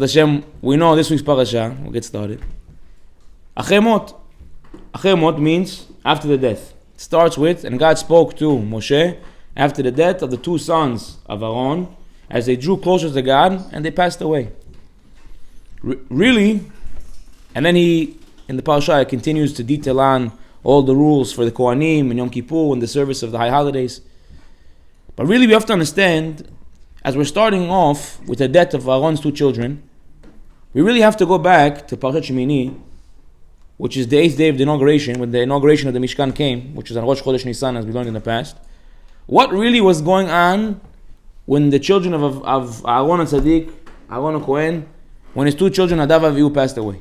Hashem, we know this week's parasha. We'll get started. Acharei mot. Acharei mot means after the death. It starts with, and God spoke to Moshe after the death of the two sons of Aaron as they drew closer to God and they passed away. Really, and then he, in the parasha, continues to detail on all the rules for the Kohanim and Yom Kippur and the service of the high holidays. But really we have to understand, as we're starting off with the death of Aaron's two children, we really have to go back to Parashat Shemini, which is the 8th day of the inauguration, when the inauguration of the Mishkan came, which is on Rosh Chodesh Nisan, as we learned in the past. What really was going on when the children of Aaron and Tzaddik, Aaron and Kohen, when his two children, Nadav and Avihu, passed away?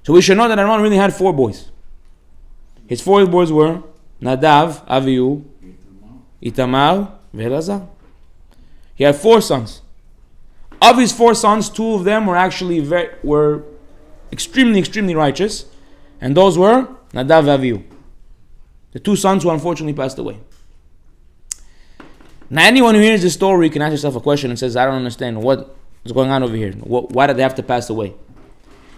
So we should know that Aaron really had 4 boys. His 4 boys were Nadav, Avihu, Itamar, and Elazar. He had 4 sons. Of his 4 sons, 2 of them were extremely righteous, and those were Nadav and Avihu, the 2 sons who unfortunately passed away. Now, anyone who hears this story can ask yourself a question and says, I don't understand what is going on over here. Why did they have to pass away?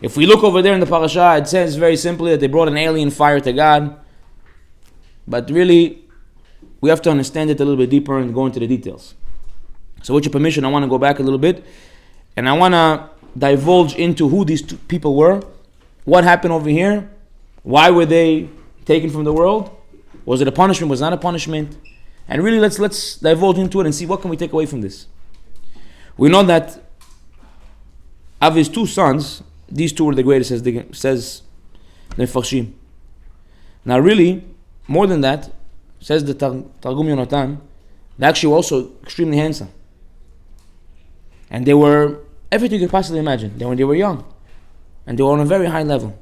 If we look over there in the parasha, it says very simply that they brought an alien fire to God. But really, we have to understand it a little bit deeper and go into the details. So with your permission, I want to go back a little bit, and I want to divulge into who these 2 people were, what happened over here, why were they taken from the world, was it a punishment, was it not a punishment, and really let's divulge into it and see what can we take away from this. We know that of his 2 sons, these 2 were the greatest, says the Mefarshim. Now really, more than that, says the Targum Yonatan, they actually were also extremely handsome. And they were everything you could possibly imagine. When they were young. And they were on a very high level.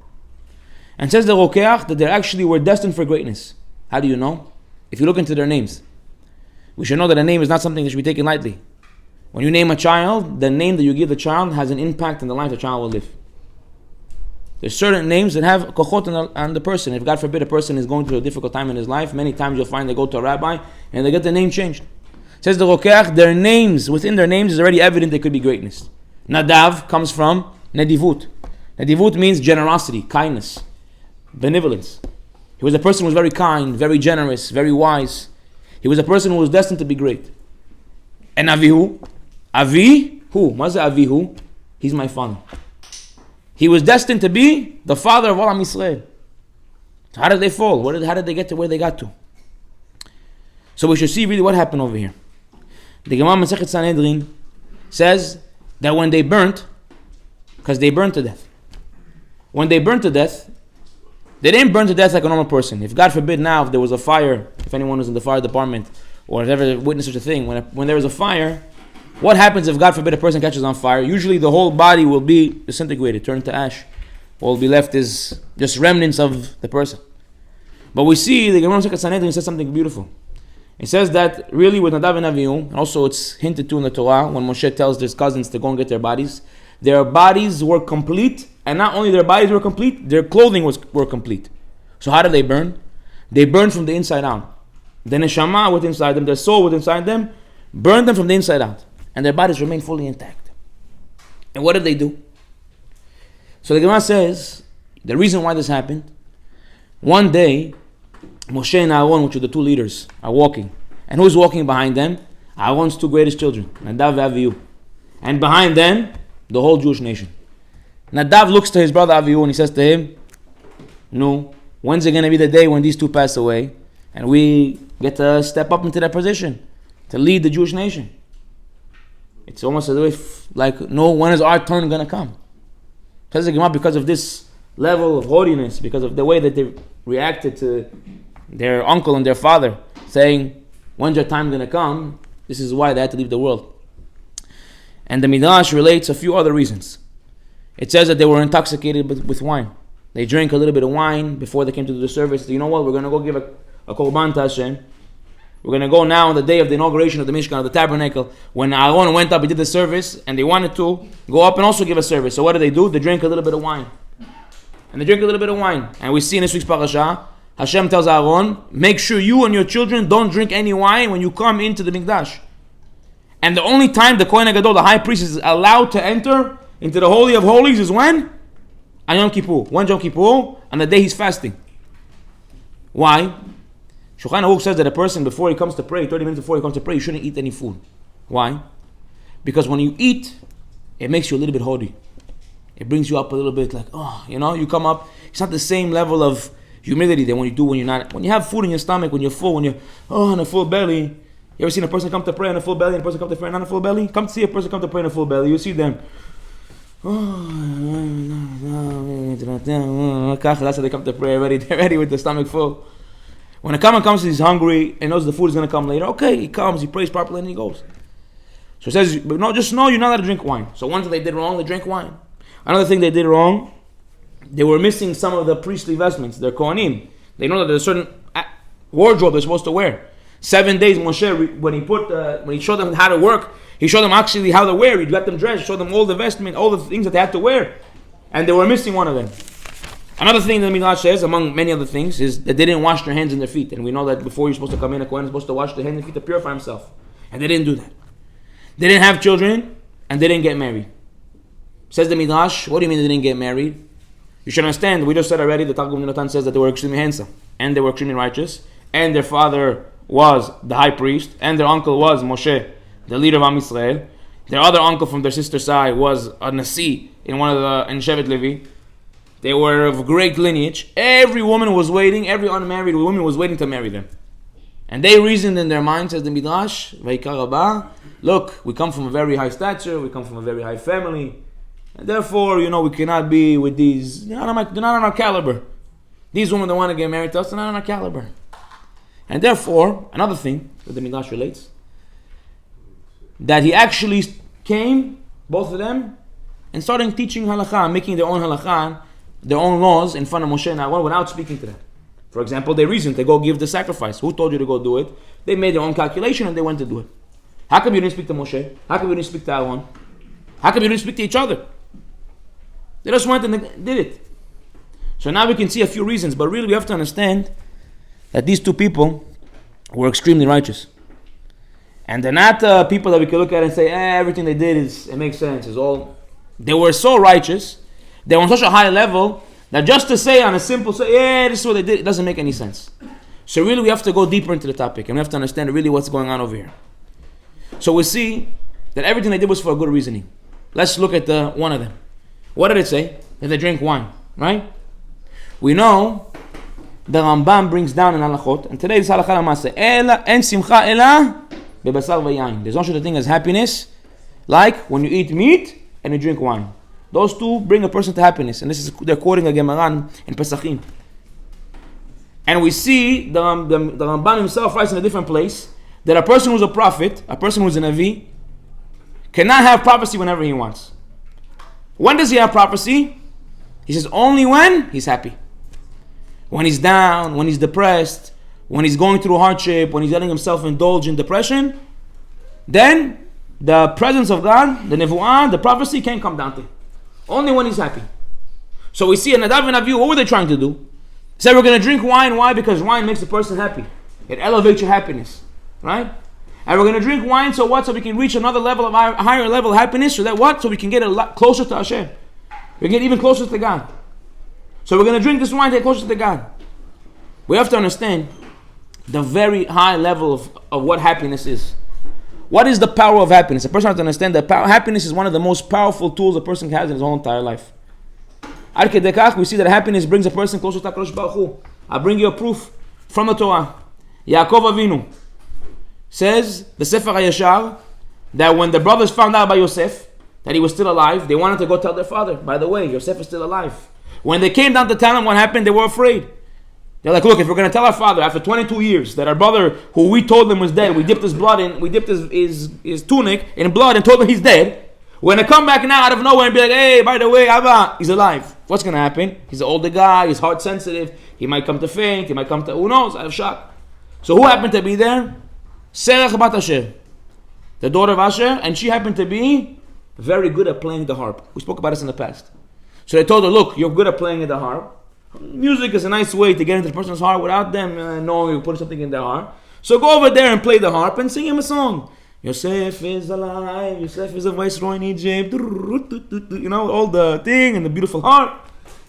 And says the Rokeach that they actually were destined for greatness. How do you know? If you look into their names. We should know that a name is not something that should be taken lightly. When you name a child, the name that you give the child has an impact on the life the child will live. There's certain names that have kochot on the person. If God forbid a person is going through a difficult time in his life, many times you'll find they go to a rabbi and they get the name changed. Says the Rokeach, their names, within their names is already evident they could be greatness. Nadav comes from Nedivut. Nedivut means generosity, kindness, benevolence. He was a person who was very kind, very generous, very wise. He was a person who was destined to be great. And Avihu, what is Avihu? He's my father. He was destined to be the father of all Am Yisrael. So how did they fall? How did they get to where they got to? So we should see really what happened over here. The Gemara Masechet Sanhedrin says that when they burnt, because they burned to death. When they burned to death, they didn't burn to death like a normal person. If God forbid now, if there was a fire, if anyone was in the fire department, or has ever witnessed such a thing, when there is a fire, what happens if God forbid a person catches on fire? Usually the whole body will be disintegrated, turned to ash. All will be left is just remnants of the person. But we see the Gemara Masechet Sanhedrin says something beautiful. It says that really with Nadav and Avihu, and also it's hinted to in the Torah when Moshe tells his cousins to go and get their bodies were complete, and not only their bodies were complete, their clothing were complete. So how did they burn? They burned from the inside out. The neshama was inside them, their soul was inside them, burned them from the inside out, and their bodies remained fully intact. And what did they do? So the Gemara says the reason why this happened, one day Moshe and Aaron, which are the 2 leaders, are walking. And who's walking behind them? Aaron's 2 greatest children, Nadav and Avihu. And behind them, the whole Jewish nation. Nadav looks to his brother Avihu and he says to him, no, when's it going to be the day when these 2 pass away and we get to step up into that position to lead the Jewish nation? It's almost as if, no, when is our turn going to come? Says the Gemara, because of this level of haughtiness, because of the way that they reacted to their uncle and their father, saying, when's your time going to come? This is why they had to leave the world. And the Midrash relates a few other reasons. It says that they were intoxicated with wine. They drank a little bit of wine before they came to do the service. You know what? We're going to go give a korban to Hashem. We're going to go now on the day of the inauguration of the Mishkan, of the tabernacle. When Aaron went up, he did the service, and they wanted to go up and also give a service. So what do? They drank a little bit of wine. And they drink a little bit of wine. And we see in this week's parasha, Hashem tells Aaron, make sure you and your children don't drink any wine when you come into the Mikdash. And the only time the Kohen HaGadol, the high priest, is allowed to enter into the Holy of Holies is when? On Yom Kippur. When Yom Kippur? On the day he's fasting. Why? Shulchan Aruch says that a person, before he comes to pray, 30 minutes before he comes to pray, you shouldn't eat any food. Why? Because when you eat, it makes you a little bit holy. It brings you up a little bit like, you come up. It's not the same level of humility that when you're not. When you have food in your stomach, when you're full, when you're on a full belly. You ever seen a person come to pray on a full belly and a person come to pray on a full belly? Come to see a person come to pray on a full belly. You see them. That's how they come to pray already. They're ready with the stomach full. When a common comes, he's hungry and knows the food is going to come later. Okay, he comes, he prays properly, and he goes. So it says, but no, just know you're not allowed to drink wine. So one thing they did wrong, they drank wine. Another thing they did wrong, they were missing some of the priestly vestments, their kohanim. They know that there's a certain wardrobe they're supposed to wear. 7 days, Moshe, when he showed them how to work, he showed them actually how to wear. He let them dress, showed them all the vestment, all the things that they had to wear. And they were missing one of them. Another thing that Midrash says, among many other things, is that they didn't wash their hands and their feet. And we know that before you're supposed to come in, a Kohen is supposed to wash their hands and feet to purify himself. And they didn't do that. They didn't have children, and they didn't get married. Says the Midrash, what do you mean they didn't get married? You should understand, we just said already, the Talmud Natan says that they were extremely handsome, and they were extremely righteous, and their father was the high priest, and their uncle was Moshe, the leader of Am Yisrael. Their other uncle from their sister's side was a Nasi in Shevet Levi. They were of great lineage. Every woman was waiting, every unmarried woman was waiting to marry them. And they reasoned in their mind, says the Midrash, look, we come from a very high stature, we come from a very high family, and therefore, we cannot be with these, they're not on our caliber. These women that want to get married to us, they're not on our caliber. And therefore, another thing that the Midrash relates, that he actually came, both of them, and started teaching halakha, making their own halakha, their own laws in front of Moshe and Aaron without speaking to them. For example, they reasoned to go give the sacrifice. Who told you to go do it? They made their own calculation and they went to do it. How come you didn't speak to Moshe? How come you didn't speak to Aaron? How come you didn't speak to each other? They just went and did it. So now we can see a few reasons, but really we have to understand that these two people were extremely righteous. And they're not people that we can look at and say, everything they did it makes sense. They were so righteous, they were on such a high level, that just to say on a simple, this is what they did, it doesn't make any sense. So really we have to go deeper into the topic, and we have to understand really what's going on over here. So we see that everything they did was for a good reasoning. Let's look at one of them. What did it say? That they drank wine, right? We know the Rambam brings down in halachot, and today is halakha l'maaseh. En simcha ela bebasar v'yain. There's no such a thing as happiness, like when you eat meat and you drink wine. Those two bring a person to happiness, and they're quoting a Gemara in Pesachim. And we see the Rambam himself writes in a different place that a person who's a prophet, a person who's a Navi, cannot have prophecy whenever he wants. When does he have prophecy? He says only when he's happy. When he's down, when he's depressed, when he's going through hardship, when he's letting himself indulge in depression, then the presence of God, the nevuah, the prophecy can't come down to him. Only when he's happy. So we see in Nadav and Avihu, what were they trying to do? They said we're going to drink wine. Why? Because wine makes the person happy. It elevates your happiness. Right? And we're going to drink wine, so what? So we can reach another level of higher level of happiness. So that what? So we can get a lot closer to Hashem. We get even closer to God. So we're going to drink this wine to get closer to God. We have to understand the very high level of what happiness is. What is the power of happiness? A person has to understand that happiness is one of the most powerful tools a person has in his whole entire life. Ad kedei kach, we see that happiness brings a person closer to HaKadosh Baruch Hu. I'll bring you a proof from the Torah. Yaakov Avinu says, the Sefer HaYashar, that when the brothers found out about Yosef, that he was still alive, they wanted to go tell their father, by the way, Yosef is still alive. When they came down to tell him what happened, they were afraid. They're like, look, if we're going to tell our father after 22 years that our brother, who we told him was dead, we dipped his tunic in blood and told him he's dead, we're going to come back now out of nowhere and be like, hey, by the way, Abba, he's alive. What's going to happen? He's an older guy, he's heart sensitive, he might come to faint, he might come to, who knows, out of shock. So who happened to be there? Serach bat Asher, the daughter of Asher, and she happened to be very good at playing the harp. We spoke about this in the past. So they told her, look, you're good at playing the harp. Music is a nice way to get into the person's heart without them knowing you're putting something in their heart. So go over there and play the harp and sing him a song. Yosef is alive. Yosef is a viceroy in Egypt. You know, all the thing and the beautiful heart.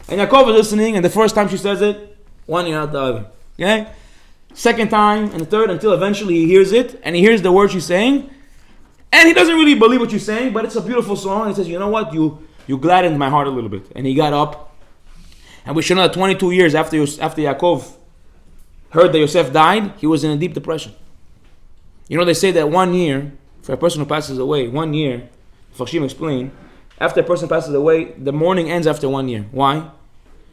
And Yaakov is listening, and the first time she says it, 1 year out the other. Okay? Second time and the third, until eventually he hears it, and he hears the word she's saying, and he doesn't really believe what she's saying, but it's a beautiful song, and he says, you know what, you gladdened my heart a little bit. And he got up, and we should know that 22 years after Yaakov heard that Yosef died, he was in a deep depression. You know, they say that 1 year, for a person who passes away, 1 year, Farshim explained, after a person passes away, the mourning ends after 1 year. Why?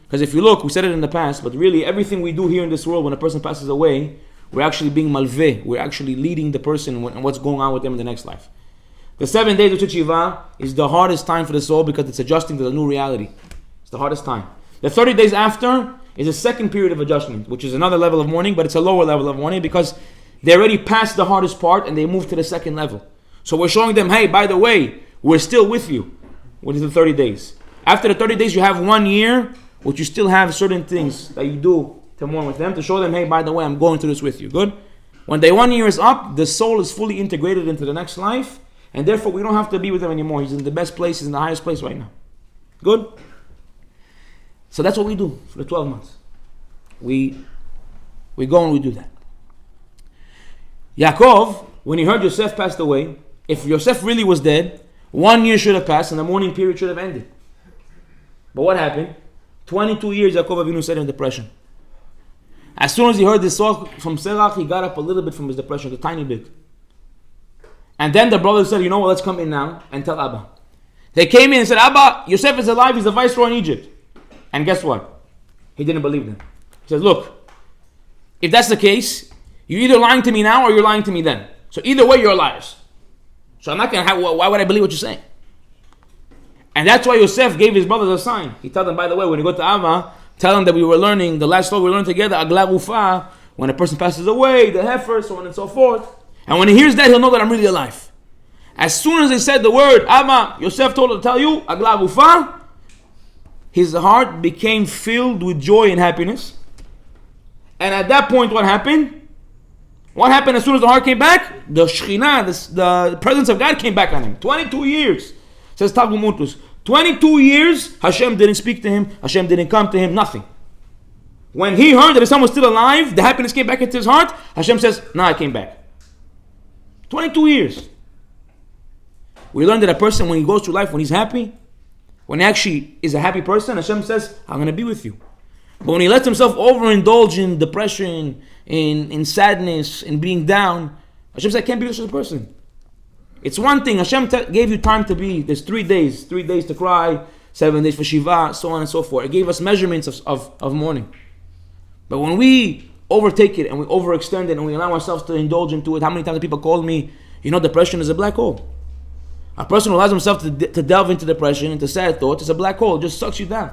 Because if you look, we said it in the past, but really everything we do here in this world when a person passes away, we're actually being malveh. We're actually leading the person and what's going on with them in the next life. The 7 days of Shiva is the hardest time for the soul because it's adjusting to the new reality. It's the hardest time. The 30 days after is a second period of adjustment, which is another level of mourning, but it's a lower level of mourning because they already passed the hardest part and they moved to the second level. So we're showing them, hey, by the way, we're still with you. What is the 30 days? After the 30 days, you have 1 year, which you still have certain things that you do to mourn with them, to show them, hey, by the way, I'm going through this with you. Good? When the 1 year is up, the soul is fully integrated into the next life, and therefore we don't have to be with him anymore. He's in the best place, he's in the highest place right now. Good? So that's what we do for the 12 months. We go and we do that. Yaakov, when he heard Yosef passed away, if Yosef really was dead, 1 year should have passed and the mourning period should have ended. But what happened? 22 years Yaakov Avinu sat in depression. As soon as he heard this song from Serach, he got up a little bit from his depression, a tiny bit. And then the brothers said, you know what, let's come in now and tell Abba. They came in and said, Abba, Yosef is alive, he's the viceroy in Egypt. And guess what? He didn't believe them. He says, look, if that's the case, you're either lying to me now or you're lying to me then. So either way, you're liars. So I'm not going to have, why would I believe what you're saying? And that's why Yosef gave his brothers a sign. He told them, by the way, when you go to Abba, tell them that we were learning, the last story we learned together, Agla Gufa, when a person passes away, the heifer, so on and so forth. And when he hears that, he'll know that I'm really alive. As soon as they said the word, Abba, Yosef told him to tell you, Agla Gufa, his heart became filled with joy and happiness. And at that point, what happened? What happened as soon as the heart came back? The Shekhinah, the presence of God came back on him. 22 years. Says Targum Utus. 22 years, Hashem didn't speak to him. Hashem didn't come to him. Nothing. When he heard that his son was still alive, the happiness came back into his heart. Hashem says, I came back. 22 years. We learned that a person, when he goes through life, when he's happy, when he actually is a happy person, Hashem says, I'm going to be with you. But when he lets himself overindulge in depression, in sadness, in being down, Hashem says, I can't be with such a person. It's one thing, Hashem gave you time to be, there's 3 days to cry, 7 days for Shiva, so on and so forth. It gave us measurements of mourning. But when we overtake it and we overextend it and we allow ourselves to indulge into it, how many times people call me, depression is a black hole. A person who allows himself to delve into depression, into sad thoughts, is a black hole, it just sucks you down.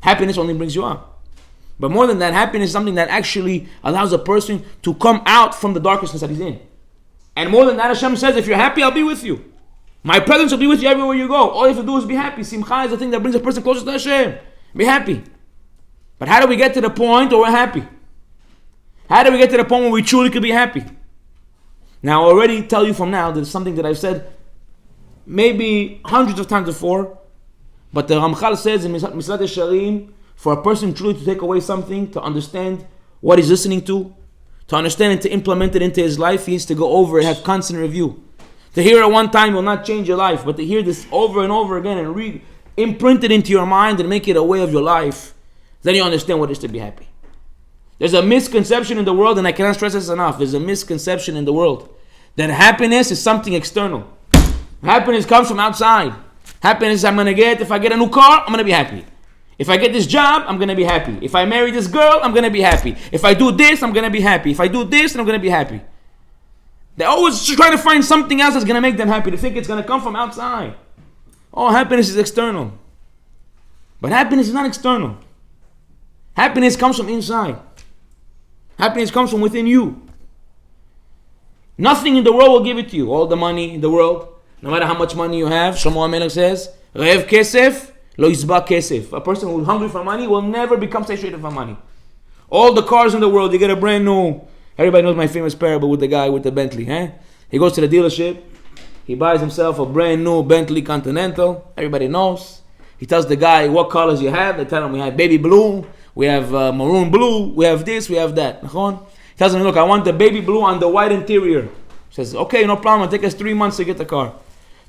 Happiness only brings you up. But more than that, happiness is something that actually allows a person to come out from the darkness that he's in. And more than that, Hashem says, if you're happy, I'll be with you. My presence will be with you everywhere you go. All you have to do is be happy. Simcha is the thing that brings a person closer to Hashem. Be happy. But how do we get to the point where we're happy? How do we get to the point where we truly could be happy? Now, I already tell you from now, there's something that I've said maybe hundreds of times before, but the Ramchal says in Mislat Yesharim, for a person truly to take away something, to understand what he's listening to understand and to implement it into his life, he needs to go over and have constant review. To hear it one time will not change your life, but to hear this over and over again and imprint it into your mind and make it a way of your life, then you understand what it is to be happy. There's a misconception in the world, and I cannot stress this enough, there's a misconception in the world that happiness is something external. Happiness comes from outside. Happiness I'm going to get, if I get a new car, I'm going to be happy. If I get this job, I'm going to be happy. If I marry this girl, I'm going to be happy. If I do this, I'm going to be happy. If I do this, then I'm going to be happy. They're always trying to find something else that's going to make them happy. They think it's going to come from outside. Oh, happiness is external. But happiness is not external. Happiness comes from inside. Happiness comes from within you. Nothing in the world will give it to you. All the money in the world, no matter how much money you have, Shlomo HaMelech says, Re'ev kesef, lo yisba kesef. A person who's hungry for money will never become satiated for money. All the cars in the world, you get a brand new, everybody knows my famous parable with the guy with the Bentley. He goes to the dealership. He buys himself a brand new Bentley Continental. Everybody knows. He tells the guy what colors you have. They tell him we have baby blue, we have maroon blue, we have this, we have that. He tells him, look, I want the baby blue on the white interior. He says, okay, no problem. It'll take us 3 months to get the car.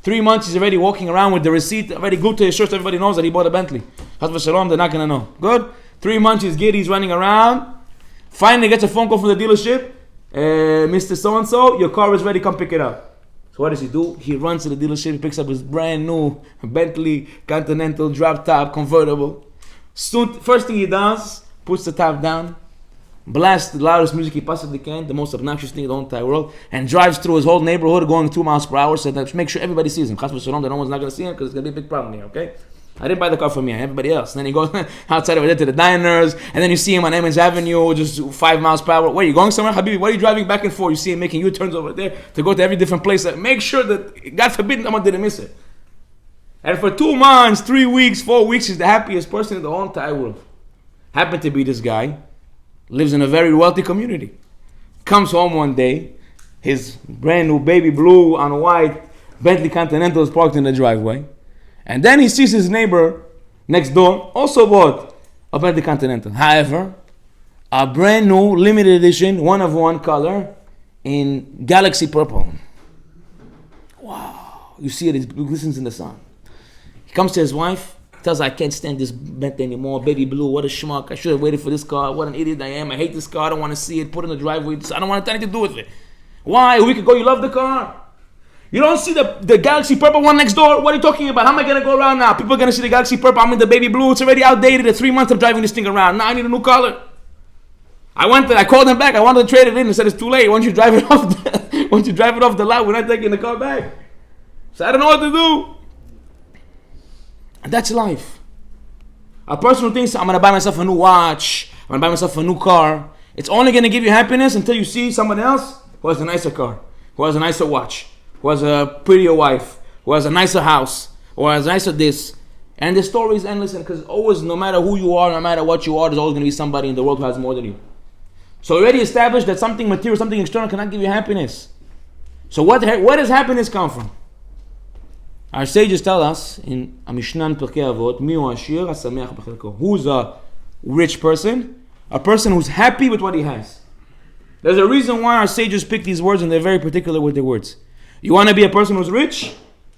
3 months, he's already walking around with the receipt, already glued to his shirt. Everybody knows that he bought a Bentley. Chas v'shalom, they're not going to know. Good? 3 months, he's good. He's running around. Finally gets a phone call from the dealership. Mr. So-and-so, your car is ready. Come pick it up. So what does he do? He runs to the dealership. He picks up his brand new Bentley Continental drop top convertible. Soon, first thing he does, puts the top down, blasts the loudest music he possibly can, the most obnoxious thing in the whole entire world, and drives through his whole neighborhood going 2 miles per hour so that make sure everybody sees him. Chas v'shalom, that no one's not going to see him because it's going to be a big problem here, okay? I didn't buy the car for me, everybody else. And then he goes outside over there to the diners, and then you see him on Emmons Avenue, just 5 miles per hour. Where are you going somewhere, Habibi? What are you driving back and forth? You see him making U-turns over there to go to every different place. Make sure that, God forbid, someone didn't miss it. And for 2 months, 3 weeks, 4 weeks, he's the happiest person in the whole entire world. Happened to be this guy, lives in a very wealthy community. Comes home one day, his brand new baby blue on white Bentley Continental is parked in the driveway. And then he sees his neighbor next door also bought a Bentley Continental. However, a brand new limited edition, one of one color in galaxy purple. Wow. You see it glistens in the sun. He comes to his wife, tells her, I can't stand this Bentley anymore. Baby blue, what a schmuck. I should have waited for this car. What an idiot I am. I hate this car. I don't want to see it. Put it in the driveway. I don't want anything to do with it. Why? A week ago you loved the car. You don't see the Galaxy Purple one next door? What are you talking about? How am I going to go around now? People are going to see the Galaxy Purple. I'm in the baby blue. It's already outdated. At 3 months I'm driving this thing around. Now I need a new color. I called him back. I wanted to trade it in. He said it's too late. Once you drive it off the lot, we're not taking the car back. So I don't know what to do. And that's life. A person who thinks I'm going to buy myself a new watch, I'm going to buy myself a new car, it's only going to give you happiness until you see someone else who has a nicer car, who has a nicer watch, who has a prettier wife, who has a nicer house, or has a nicer this. And the story is endless, because always, no matter who you are, no matter what you are, there's always going to be somebody in the world who has more than you. So already established that something material, something external cannot give you happiness. So where does happiness come from? Our sages tell us in Mishnah Pirkei Avot, Mi hu ashir hasameach b'chelko. Who's a rich person? A person who's happy with what he has. There's a reason why our sages pick these words, and they're very particular with their words. You want to be a person who's rich?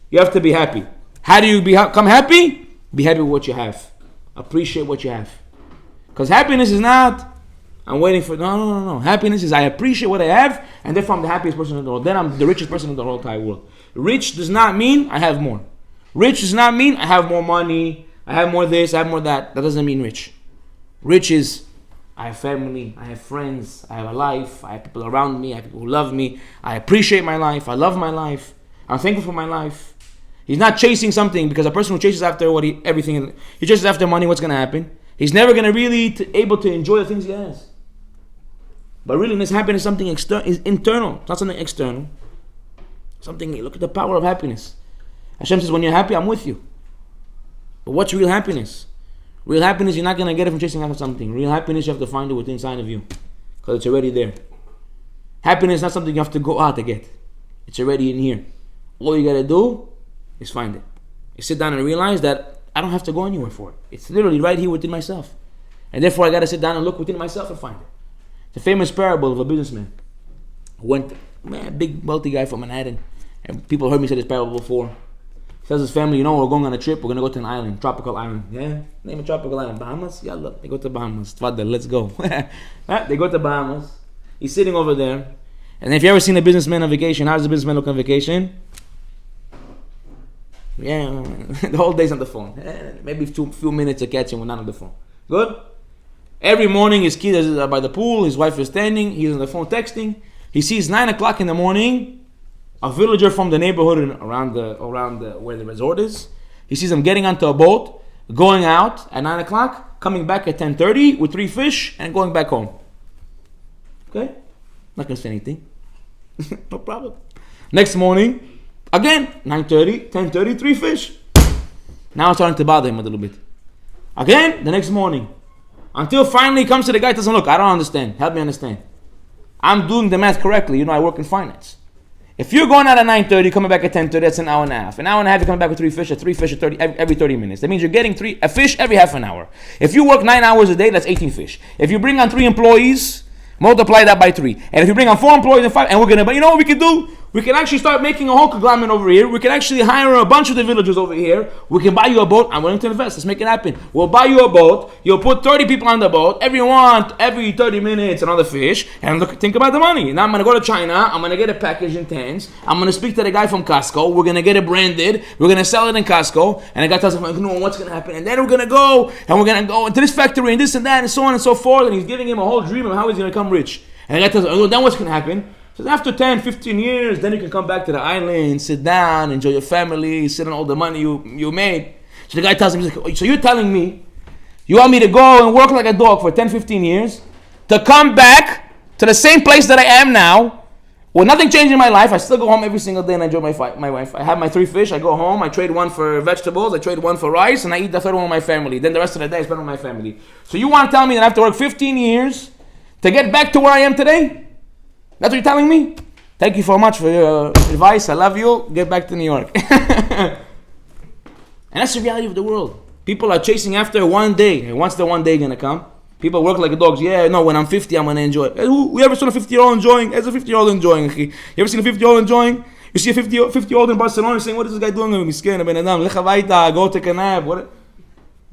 You have to be happy. How do you become happy? Be happy with what you have. Appreciate what you have. Because happiness is not, I'm waiting for, no. Happiness is I appreciate what I have, and therefore I'm the happiest person in the world. Then I'm the richest person in the whole entire world. Rich does not mean I have more. Rich does not mean I have more money, I have more this, I have more that. That doesn't mean rich. Rich is I have family, I have friends, I have a life, I have people around me, I have people who love me, I appreciate my life, I love my life, I'm thankful for my life. He's not chasing something, because a person who chases after everything, he chases after money, what's going to happen? He's never going to really able to enjoy the things he has. But really, this happiness is something is internal, it's not something external. Look at the power of happiness. Hashem says, when you're happy, I'm with you. But what's real happiness? Real happiness, you're not going to get it from chasing after something. Real happiness, you have to find it within inside of you, because it's already there. Happiness is not something you have to go out to get. It's already in here. All you got to do is find it. You sit down and realize that I don't have to go anywhere for it. It's literally right here within myself. And therefore, I got to sit down and look within myself and find it. It's a famous parable of a businessman who went, big wealthy guy from Manhattan. And people heard me say this parable before. He tells his family, we're going on a trip. We're going to go to an island, tropical island. Yeah? Name a tropical island. Bahamas? Yeah, look. They go to Bahamas. Tfadal, let's go. They go to Bahamas. He's sitting over there. And if you ever seen a businessman on vacation, how does a businessman look on vacation? Yeah, the whole day's on the phone. Maybe a few minutes to catch him when not on the phone. Good? Every morning his kid is by the pool. His wife is standing. He's on the phone texting. He sees 9 o'clock in the morning. A villager from the neighborhood around where the resort is. He sees him getting onto a boat, going out at 9 o'clock, coming back at 10:30 with 3 fish, and going back home. Okay? Not going to say anything. No problem. Next morning, again, 9:30, 10:30, 3 fish. Now it's starting to bother him a little bit. Again, the next morning. Until finally he comes to the guy and tells him, look, I don't understand. Help me understand. I'm doing the math correctly. I work in finance. If you're going out at 9:30, coming back at 10:30, that's an hour and a half. An hour and a half, you're coming back with 3 fish, at 3 fish at 30, every 30 minutes. That means you're getting a fish every half an hour. If you work 9 hours a day, that's 18 fish. If you bring on 3 employees, multiply that by 3. And if you bring on 4 employees and 5, and but you know what we can do? We can actually start making a whole conglomerate over here. We can actually hire a bunch of the villagers over here. We can buy you a boat. I'm willing to invest. Let's make it happen. We'll buy you a boat. You'll put 30 people on the boat. Everyone, every 30 minutes, another fish. And think about the money. Now I'm going to go to China. I'm going to get a package in tins. I'm going to speak to the guy from Costco. We're going to get it branded. We're going to sell it in Costco. And the guy tells me, what's going to happen? And then we're going to go. And we're going to go into this factory and this and that and so on and so forth. And he's giving him a whole dream of how he's going to become rich. And the guy tells him, then what's going to happen? So after 10, 15 years, then you can come back to the island, sit down, enjoy your family, sit on all the money you made. So the guy tells him, he's like, so you're telling me, you want me to go and work like a dog for 10, 15 years, to come back to the same place that I am now, with nothing changed in my life. I still go home every single day and I enjoy my wife. I have my 3 fish, I go home, I trade 1 for vegetables, I trade 1 for rice, and I eat the 3rd one with my family. Then the rest of the day I spend with my family. So you want to tell me that I have to work 15 years to get back to where I am today? That's what you're telling me? Thank you so much for your advice. I love you. Get back to New York. And that's the reality of the world. People are chasing after one day. And what's the one day going to come? People work like dogs. Yeah, no, when I'm 50, I'm going to enjoy. Who ever seen a 50-year-old enjoying? As a 50-year-old enjoying. You ever seen a 50-year-old enjoying? You see a 50-year-old in Barcelona saying, what is this guy doing? He's scared. Go take a nap.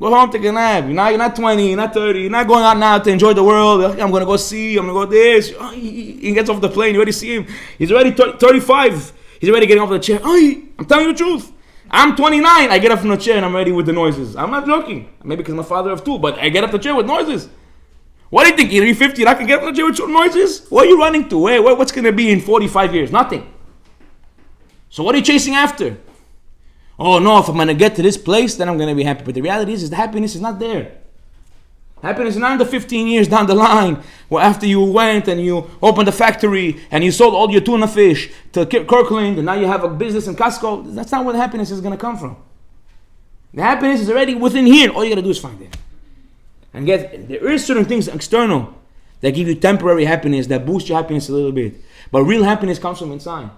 Go home, take a nap. You're not 20, you're not 30, you're not going out now to enjoy the world. I'm going to go see, I'm going to go this. He gets off the plane, you already see him. He's already 35. He's already getting off the chair. I'm telling you the truth. I'm 29, I get up from the chair and I'm ready with the noises. I'm not joking. Maybe because I'm a father of 2, but I get up the chair with noises. What do you think? You're 50 and I can get up the chair with noises? What are you running to? What's going to be in 45 years? Nothing. So what are you chasing after? Oh no, if I'm going to get to this place, then I'm going to be happy. But the reality is the happiness is not there. Happiness is not in the 15 years down the line, where after you went and you opened a factory and you sold all your tuna fish to Kirkland and now you have a business in Costco. That's not where the happiness is going to come from. The happiness is already within here. All you got to do is find it. And there is certain things external that give you temporary happiness, that boost your happiness a little bit. But real happiness comes from inside.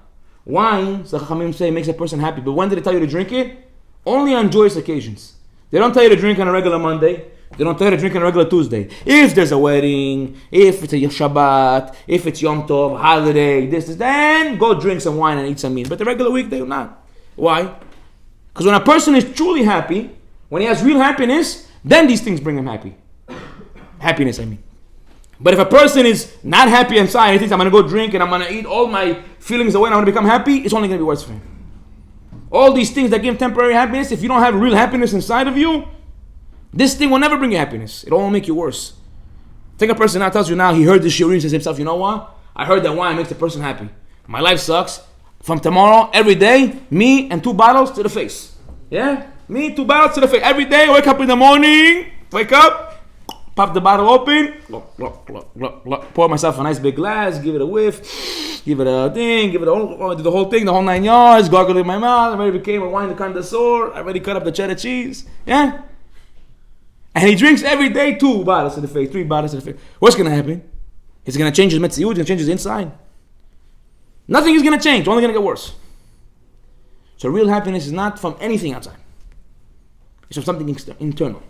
Wine, the Chachamim say, makes a person happy. But when did they tell you to drink it? Only on joyous occasions. They don't tell you to drink on a regular Monday. They don't tell you to drink on a regular Tuesday. If there's a wedding, if it's a Shabbat, if it's Yom Tov, holiday, this, then go drink some wine and eat some meat. But the regular week, they do not. Why? Because when a person is truly happy, when he has real happiness, then these things bring him happy. Happiness, I mean. But if a person is not happy inside and he thinks I'm going to go drink and I'm going to eat all my feelings away and I'm going to become happy, it's only going to be worse for him. All these things that give temporary happiness, if you don't have real happiness inside of you, this thing will never bring you happiness. It'll only make you worse. Think a person now tells you now, he heard this shiur and says to himself, you know what? I heard that wine makes the person happy. My life sucks. From tomorrow, every day, me and 2 bottles to the face. Yeah? Me, 2 bottles to the face. Every day, wake up in the morning, wake up, pop the bottle open, pour myself a nice big glass, give it a whiff, give it a thing, give it the whole thing, the whole 9 yards, gargle it in my mouth. I already became a wine connoisseur. I already cut up the cheddar cheese. Yeah? And he drinks every day 2 bottles to the face, 3 bottles to the face. What's going to happen? It's going to change his metziut, it's going to change his inside. Nothing is going to change, it's only going to get worse. So real happiness is not from anything outside. It's from something internal.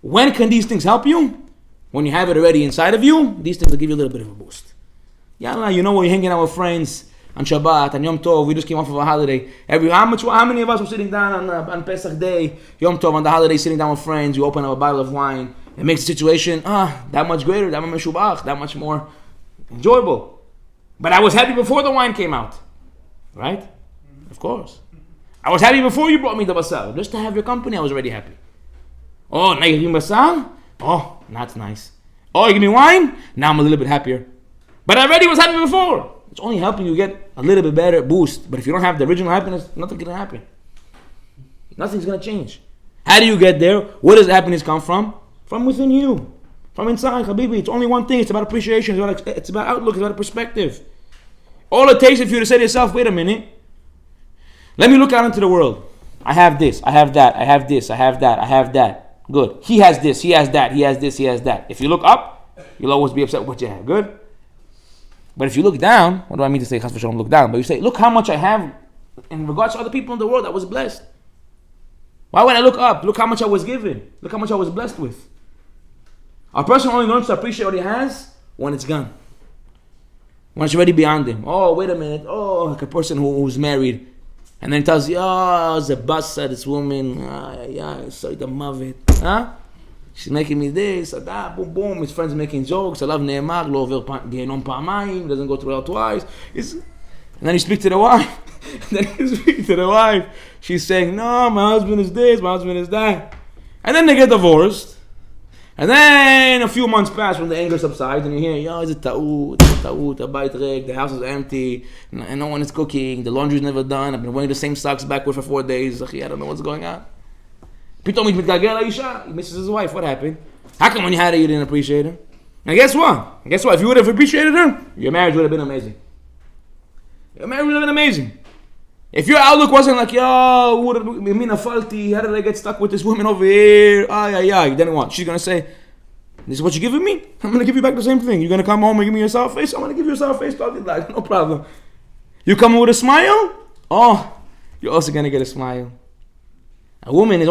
When can these things help you? When you have it already inside of you, these things will give you a little bit of a boost. Yalla, you know when you're hanging out with friends on Shabbat, on Yom Tov, we just came off of a holiday. How many of us were sitting down on Pesach Day, Yom Tov, on the holiday, sitting down with friends, you open up a bottle of wine, it makes the situation that much greater, that much meshubach, that much more enjoyable. But I was happy before the wine came out. Right? Of course. I was happy before you brought me the basar. Just to have your company, I was already happy. Oh, now you give me basar? Oh, that's nice. Oh, you give me wine? Now I'm a little bit happier. But I already was happy before. It's only helping you get a little bit better boost. But if you don't have the original happiness, nothing's going to happen. Nothing's going to change. How do you get there? Where does happiness come from? From within you. From inside, Habibi. It's only one thing. It's about appreciation. It's about outlook. It's about perspective. All it takes is for you to say to yourself, wait a minute. Let me look out into the world. I have this. I have that. I have this. I have that. I have that. Good. He has this. He has that. He has this. He has that. If you look up, you'll always be upset with what you have. Good. But if you look down, what do I mean to say chas v'shalom look down? But you say, look how much I have in regards to other people in the world that was blessed. Why would I look up? Look how much I was given. Look how much I was blessed with. A person only learns to appreciate what he has when it's gone. When it's already beyond him. Oh, wait a minute. Oh, like a person who's married. And then tells you, oh, it's a bassa, this woman. Yeah, so the mavet. Huh? She's making me this, boom, boom. His friends making jokes. I love Ne'emar, lo over gehenom pa'amayim, doesn't go through hell twice. And then you speak to the wife. She's saying, no, my husband is this, my husband is that. And then they get divorced. And then a few months pass when the anger subsides and you hear, yo, it's a ta'ut, a bait rig, the house is empty, and no one is cooking, the laundry is never done, I've been wearing the same socks backward for 4 days, I don't know what's going on. Pitom mitgagel Aisha, he misses his wife, what happened? How come when you had her you didn't appreciate her? And guess what? If you would have appreciated her, your marriage would have been amazing. Your marriage would have been amazing. If your outlook wasn't like, yo, mina falti, how did I get stuck with this woman over here? Then what? She's going to say, this is what you're giving me? I'm going to give you back the same thing. You're going to come home and give me your sour face? I'm going to give you a sour face. No problem. You come with a smile? Oh, you're also going to get a smile. A woman is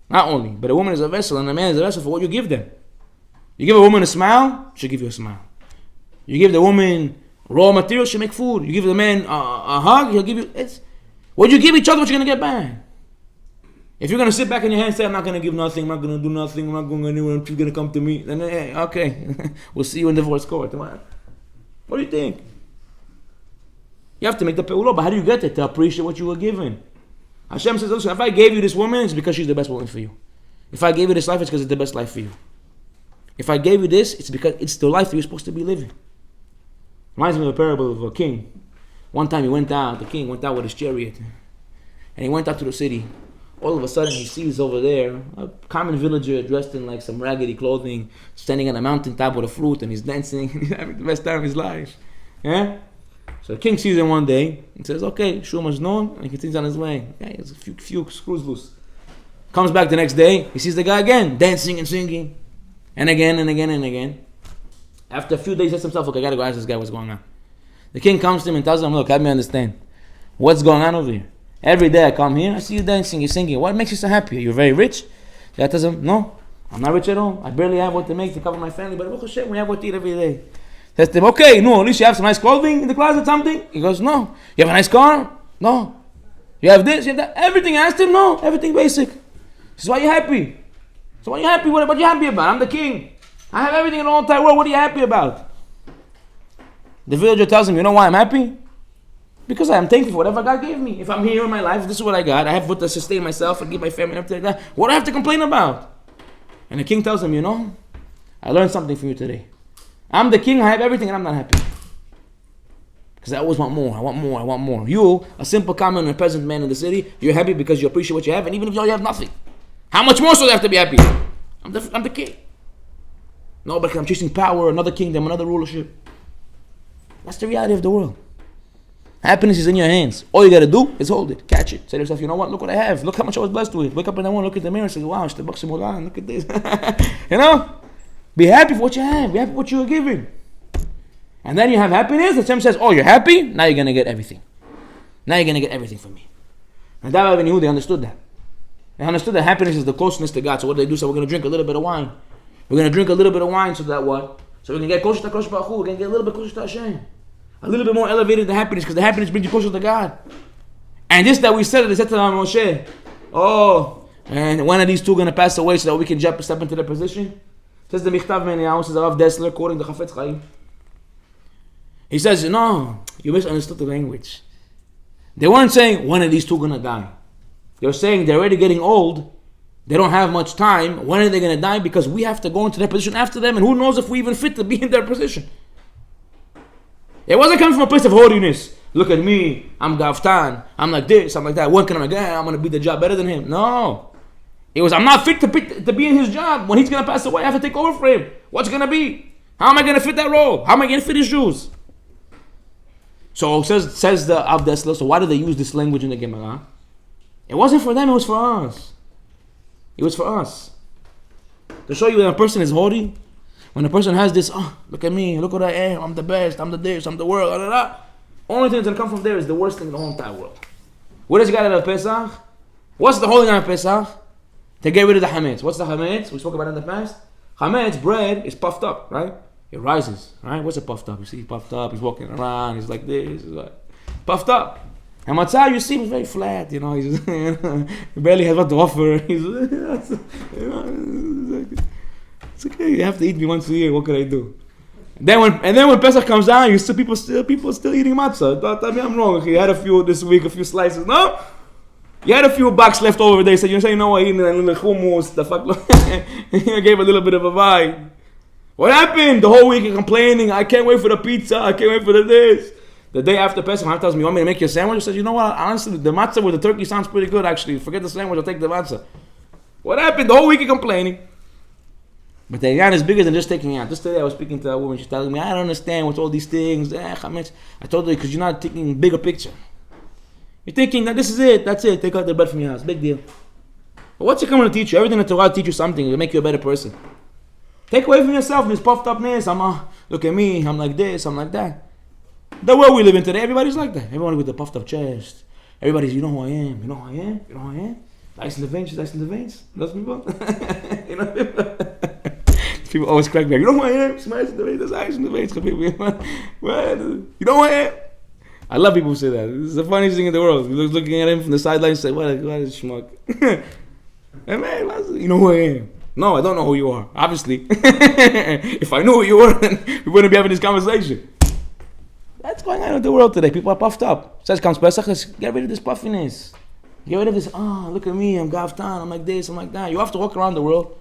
but a woman is a vessel and a man is a vessel for what you give them. You give a woman a smile, she'll give you a smile. You give the woman raw material, she'll make food. You give the man a hug, he'll give you... What you give each other, what you're going to get back. If you're going to sit back in your hand and say, I'm not going to give nothing, I'm not going to do nothing, I'm not going anywhere, she's going to come to me, then okay, we'll see you in divorce court. What do you think? You have to make the peulah, but how do you get it? To appreciate what you were given. Hashem says, listen, if I gave you this woman, it's because she's the best woman for you. If I gave you this life, it's because it's the best life for you. If I gave you this, it's because it's the life that you're supposed to be living. Reminds me of a parable of a king. One time the king went out with his chariot, and he went out to the city. All of a sudden he sees over there a common villager dressed in like some raggedy clothing, standing on a mountaintop with a flute, and he's dancing, and he's having the best time of his life. Yeah? So the king sees him one day and says, okay, Shul Majnun, and he continues on his way. Okay, there's a few screws loose. Comes back the next day, he sees the guy again, dancing and singing. And again and again and again. After a few days, he says to himself, look, I gotta go ask this guy what's going on. The king comes to him and tells him, look, help me understand. What's going on over here? Every day I come here, I see you dancing, you're singing. What makes you so happy? You're very rich? The guy tells him, no, I'm not rich at all. I barely have what to make to cover my family, but Baruch Hashem, we have what to eat every day. Says to him, okay, no, at least you have some nice clothing in the closet, something? He goes, no. You have a nice car? No. You have this, you have that? Everything. I asked him, no. Everything basic. He says, why are you happy? So what are you happy? What are you happy about? I'm the king. I have everything in the whole entire world. What are you happy about? The villager tells him, you know why I'm happy? Because I am thankful for whatever God gave me. If I'm here in my life, this is what I got. I have what to sustain myself and give my family and everything like that. What do I have to complain about? And the king tells him, you know, I learned something from you today. I'm the king, I have everything, and I'm not happy. Because I always want more, I want more. You, a simple common and peasant man in the city, you're happy because you appreciate what you have, and even if you have nothing. How much more so do I have to be happy? I'm the king. No, because I'm chasing power, another kingdom, another rulership. That's the reality of the world. Happiness is in your hands. All you gotta do is hold it, catch it. Say to yourself, you know what, look what I have. Look how much I was blessed with. Wake up in the morning, look at the mirror and say, wow, look at this. You know? Be happy for what you have. Be happy for what you were given. And then you have happiness. Hashem says, oh, you're happy? Now you're going to get everything. Now you're going to get everything from me. And David and Yehuda, they understood that. They understood that happiness is the closeness to God. So what do they do? So we're going to drink a little bit of wine. We're going to drink a little bit of wine so that what? So we can get closer to Kosh Baruch Hu. We're going to get a little bit closer to Hashem. A little bit more elevated than happiness, because the happiness brings you closer to God. And this that we said, they said to Moshe, oh, and when are these two going to pass away so that we can step into their position? Says the Michtav Menyahu, says Rav Dessler, quoting the Chafetz Chaim. He says, no, you misunderstood the language. They weren't saying, when are these two going to die? They were saying, they're already getting old, they don't have much time, when are they going to die? Because we have to go into their position after them, and who knows if we even fit to be in their position. It wasn't coming from a place of holiness. Look at me, I'm Gavtan, I'm like this, I'm like that. When can I get? I'm going to be the job better than him. No. It was, I'm not fit to be in his job. When he's going to pass away, I have to take over for him. What's going to be? How am I going to fit that role? How am I going to fit his shoes? So says the Abdesla, so why did they use this language in the Gemara? It wasn't for them, it was for us. It was for us. To show you that a person is holy, When a person has this, look at me, look what I am, I'm the best, I'm the this, I'm the world, only thing that's going to come from there is the worst thing in the whole entire world. What does he got out of Pesach? What's the holy night of Pesach? To get rid of the hametz. What's the hametz? We spoke about it in the past. Hametz, bread, is puffed up, right? It rises, right? What's it puffed up? You see, he's puffed up, he's walking around, he's like this, he's like puffed up. And matzah, you see, he's very flat, he's just, he barely has what to offer. He's, it's okay, you have to eat me once a year, what can I do? Then when Pesach comes down, you see people still eating matzah. Don't tell me I'm wrong. You had a few this week, a few slices. No? You had a few bucks left over there, so you say, you know what, eating a little hummus, the fuck, I gave a little bit of a vibe. What happened? The whole week you're complaining, I can't wait for the pizza, I can't wait for the this. The day after Pesach, my tells me, you want me to make you a sandwich? I said, you know what, honestly, the matzah with the turkey sounds pretty good, actually. Forget the sandwich, I'll take the matzah. What happened? The whole week you're complaining. But the Iran is bigger than just taking out. Just today I was speaking to a woman, she's telling me, I don't understand what's all these things. I told her, because you're not taking bigger picture. You're thinking that this is it, that's it, take out the bread from your house, big deal. But what's it coming to teach you? Everything that Torah will teach you something, it'll make you a better person. Take away from yourself this puffed upness, look at me, I'm like this, I'm like that. The world we live in today, everybody's like that. Everyone with a puffed up chest. Everybody's, you know who I am, you know who I am, you know who I am. Ice in the veins, ice in the veins. Those people. People always crack me up. You know who I am? Some ice in the veins, there's ice in the veins. You know who I am? I love people who say that. This is the funniest thing in the world. You're looking at him from the sidelines and say, what a schmuck. Hey man, you know who I am? No, I don't know who you are, obviously. If I knew who you were, then we wouldn't be having this conversation. That's going on in the world today. People are puffed up. Says comes Pesach, get rid of this puffiness. Get rid of this, look at me, I'm gaftan, I'm like this, I'm like that. You have to walk around the world.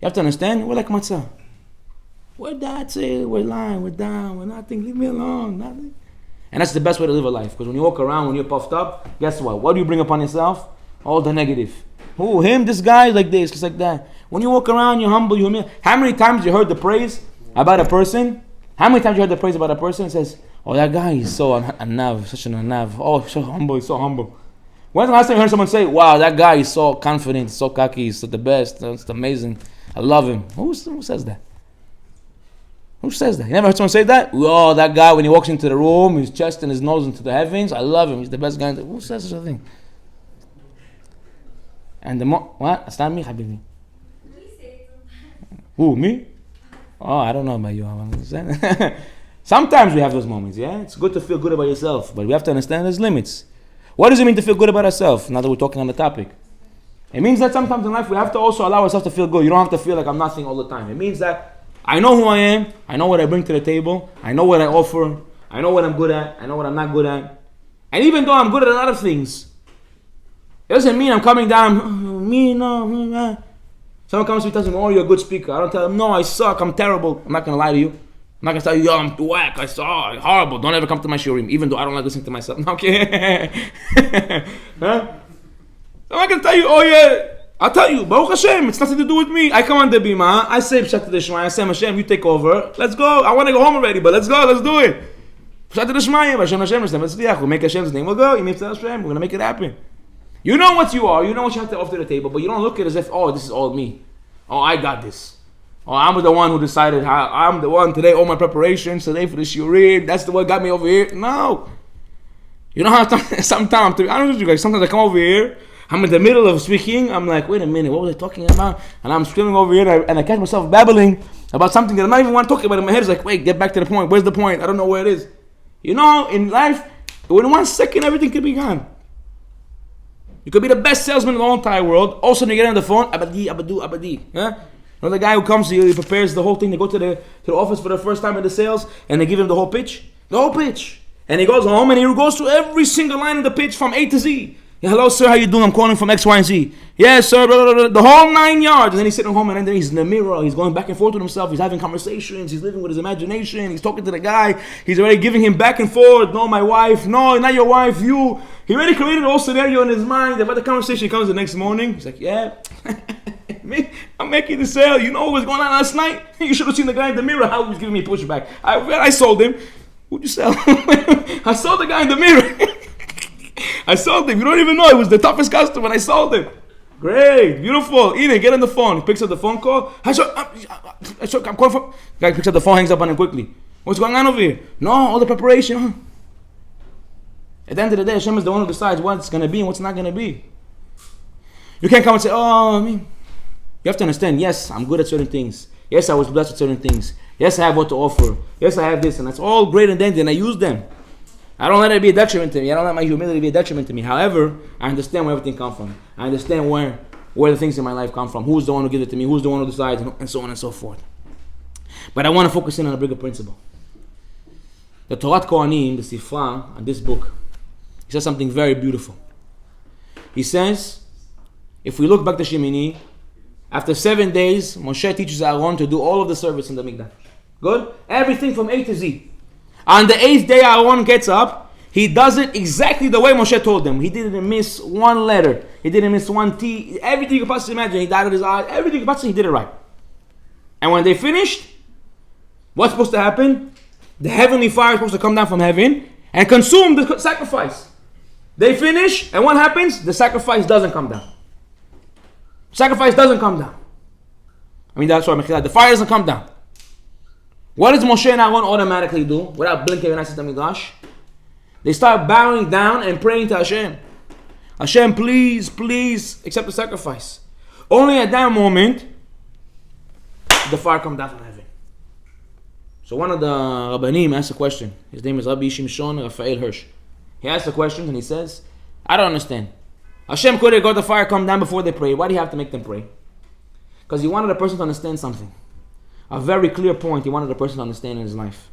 You have to understand, we're like matzah. We're that's it, we're lying, we're down, we're nothing, leave me alone, nothing. And that's the best way to live a life. Because when you walk around, when you're puffed up, guess what? What do you bring upon yourself? All the negative. Who? Him? This guy? Like this, just like that. When you walk around, you're humble, you're humble. How many times you heard the praise about a person? How many times you heard the praise about a person? It says, oh, that guy is so anav, such an anav. Oh, so humble, he's so humble. When's the last time you heard someone say, wow, that guy is so confident, so cocky, he's so the best, that's amazing, I love him. Who says that? Who says that? You never heard someone say that? Oh, that guy, when he walks into the room, his chest and his nose into the heavens, I love him, he's the best guy. Who says such a thing? And the more, what? It's not me, Habibi. Who, me? Oh, I don't know about you. Sometimes we have those moments, yeah? It's good to feel good about yourself, but we have to understand there's limits. What does it mean to feel good about ourselves, now that we're talking on the topic? It means that sometimes in life we have to also allow ourselves to feel good. You don't have to feel like I'm nothing all the time. It means that I know who I am, I know what I bring to the table, I know what I offer, I know what I'm good at, I know what I'm not good at. And even though I'm good at a lot of things, it doesn't mean I'm coming down, me, no. Someone comes to me and tells me, oh, you're a good speaker. I don't tell them, no, I suck, I'm terrible. I'm not going to lie to you. I'm not going to tell you, yo, I'm whack, I suck, horrible. Don't ever come to my shiurim, even though I don't like listening to myself. Okay. Huh? I'm not going to tell you, oh yeah, I'll tell you, Baruch Hashem, it's nothing to do with me. I come on the bima, I say Pshat D'Shmaya, I say Hashem, you take over. Let's go. I want to go home already, but let's go, let's do it. Pshat D'Shmaya, Hashem, we'll make Hashem's name, we'll go. We're going to make it happen. You know what you are, you know what you have to offer to the table, but you don't look at it as if, oh, this is all me. Oh, I got this. Oh, I'm the one who decided how, I'm the one today, all my preparations today for the shiurim, that's the one got me over here. No. You know how sometimes, to be honest with you guys, sometimes I come over here, I'm in the middle of speaking, I'm like, wait a minute, what was I talking about? And I'm screaming over here, and I catch myself babbling about something that I might even want to talk about in my head. It's like, wait, get back to the point. Where's the point? I don't know where it is. You know, in life, in 1 second, everything could be gone. You could be the best salesman in the whole entire world. Also, when you get on the phone, abadi. Huh? You know the guy who comes, he prepares the whole thing. They go to the office for the first time in the sales, and they give him the whole pitch. The whole pitch. And he goes home, and he goes through every single line of the pitch from A to Z. Yeah, hello, sir, how you doing? I'm calling from X, Y, and Z. Yes, sir, blah, blah, blah, the whole 9 yards. And then he's sitting home, and then he's in the mirror. He's going back and forth with himself. He's having conversations. He's living with his imagination. He's talking to the guy. He's already giving him back and forth. No, my wife. No, not your wife. You. He already created a whole scenario in his mind about the conversation. He comes the next morning. He's like, yeah, I'm making the sale. You know what was going on last night? You should have seen the guy in the mirror, how he was giving me pushback. I sold him. Who'd you sell? I sold the guy in the mirror. I sold him. You don't even know. It was the toughest customer and I sold him. Great, beautiful. Eden, get on the phone. He picks up the phone call. I'm calling from. Guy picks up the phone, hangs up on him quickly. What's going on over here? No, all the preparation. Huh? At the end of the day, Hashem is the one who decides what's going to be and what's not going to be. You can't come and say, oh, I mean. You have to understand, yes, I'm good at certain things. Yes, I was blessed with certain things. Yes, I have what to offer. Yes, I have this, and that's all great and dandy, and I use them. I don't let it be a detriment to me. I don't let my humility be a detriment to me. However, I understand where everything comes from. I understand where the things in my life come from. Who's the one who gives it to me? Who's the one who decides? And so on and so forth. But I want to focus in on a bigger principle. The Torah Kohanim, the Sifra, on this book, he says something very beautiful. He says, if we look back to Shemini, after 7 days, Moshe teaches Aaron to do all of the service in the Mikdash. Good? Everything from A to Z. On the 8th day, Aaron gets up. He does it exactly the way Moshe told him. He didn't miss one letter. He didn't miss one T. Everything you could possibly imagine. He dotted his eyes. Everything you could possibly, he did it right. And when they finished, what's supposed to happen? The heavenly fire is supposed to come down from heaven and consume the sacrifice. They finish, and what happens? The sacrifice doesn't come down. Sacrifice doesn't come down. I mean, that's why the fire doesn't come down. What does Moshe and Aaron automatically do without blinking an eye at the Mikdash? They start bowing down and praying to Hashem. Hashem, please, please accept the sacrifice. Only at that moment, the fire comes down from heaven. So one of the Rabbanim asked a question. His name is Rabbi Shimshon Raphael Hirsch. He asked a question and he says, I don't understand. Hashem could have got the fire come down before they pray. Why do you have to make them pray? Because he wanted a person to understand something. A very clear point he wanted a person to understand in his life.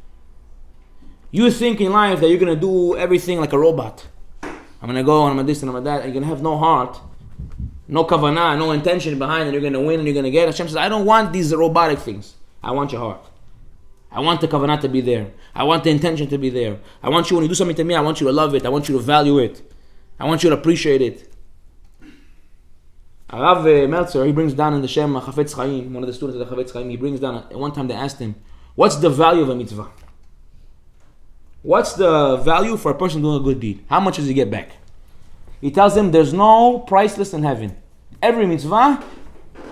You think in life that you're going to do everything like a robot. I'm going to go and I'm going to this and I'm going to that. And you're going to have no heart, no kavanah, no intention behind it. You're going to win and you're going to get. Hashem says, I don't want these robotic things. I want your heart. I want the kavanah to be there. I want the intention to be there. I want you, when you do something to me, I want you to love it. I want you to value it. I want you to appreciate it. Rav Meltzer, he brings down in the Shem Chafetz Chaim, one of the students of the Chafetz Chaim, he brings down, one time they asked him, what's the value of a mitzvah? What's the value for a person doing a good deed? How much does he get back? He tells them there's no price list in heaven. Every mitzvah,